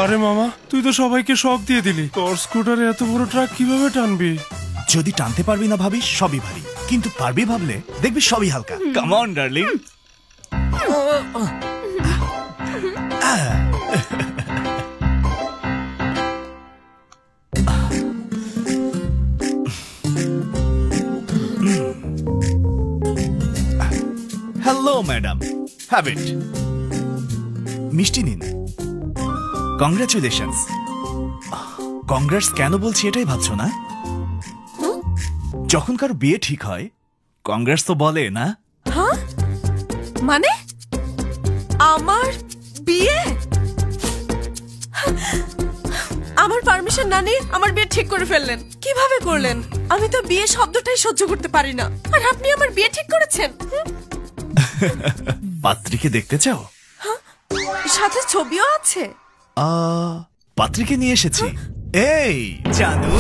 আরে মামা, তুই তো সবাইকে শক দিয়ে দিলি। তোর স্কুটারে এত বড় ট্রাক কিভাবে টানবি? যদি টানতে পারবি না ভাবিস সবই ভারী, কিন্তু পারবি ভাবলে দেখবি সবই হালকা। Come on darling. Hello madam, have it. মিষ্টি নিন। কংগ্রাচুলেশনস। কংগ্রেটস কেন বলছি এটাই ভাবছো না? যখন কারো বিয়ে ঠিক হয় কংগ্রেটস তো বলে না? হ্যাঁ, মানে আমার বিয়ে? আমার পারমিশন না নিয়ে আমার বিয়ে ঠিক করে ফেললেন? কিভাবে করলেন? আমি তো বিয়ে শব্দটাই সহ্য করতে পারি না, আর আপনি আমার বিয়ে ঠিক করেছেন? পাত্রীকে দেখতে চাও? সাথে ছবিও আছে। পাত্রীকে নিয়ে এসেছি। এই জানু,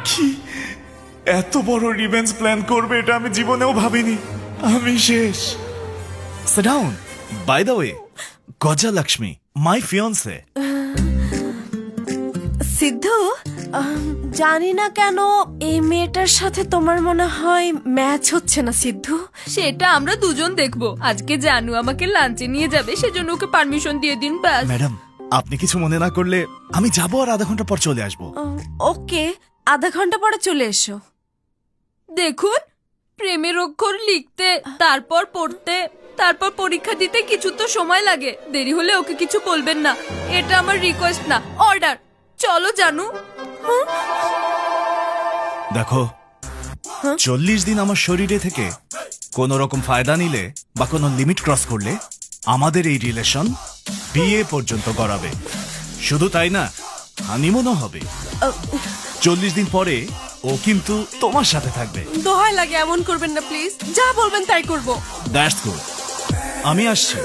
কি এত বড় রিভেঞ্জ প্ল্যান করবে এটা আমি জীবনেও ভাবিনি। আমি শেষ। Sit down. By the way, Gajalakshmi my fiancée. Siddhu, জানি না কেন এই মেয়েটার সাথে তোমার মনে হয় ম্যাচ হচ্ছে না সিদ্ধু। সেটা আমরা দুজন দেখবো। আজকে জানু আমাকে লাঞ্চে নিয়ে যাবে, সেজন্য ওকে পারমিশন দিয়ে দিন ব্যাস। ম্যাডাম, আপনি কিছু মনে না করলে আমি যাবো আর আধা ঘন্টা পর চলে আসবো। ওকে, আধা ঘন্টা পরে চলে এসো। দেখুন, প্রেমের অক্ষর লিখতে, তারপর পড়তে, তারপর পরীক্ষা দিতে কিছু তো সময় লাগে। দেরি হলে ওকে কিছু বলবেন না, এটা আমার রিকোয়েস্ট না, অর্ডার। চলো জানু। দেখো, 40 দিন আমার শরীরে থেকে কোন রকম ফায়দা নিলে বা কোনো লিমিট ক্রস করলে আমাদের এই রিলেশন বিয়ে পর্যন্ত গড়াবে। শুধু তাই না, হানিমুনও হবে। 40 দিন পরে ও কিন্তু তোমার সাথে থাকবে। দোহাই লাগে, এমন করবেন না প্লিজ। যা বলবেন তাই করবো। That's good. আমি আসছি।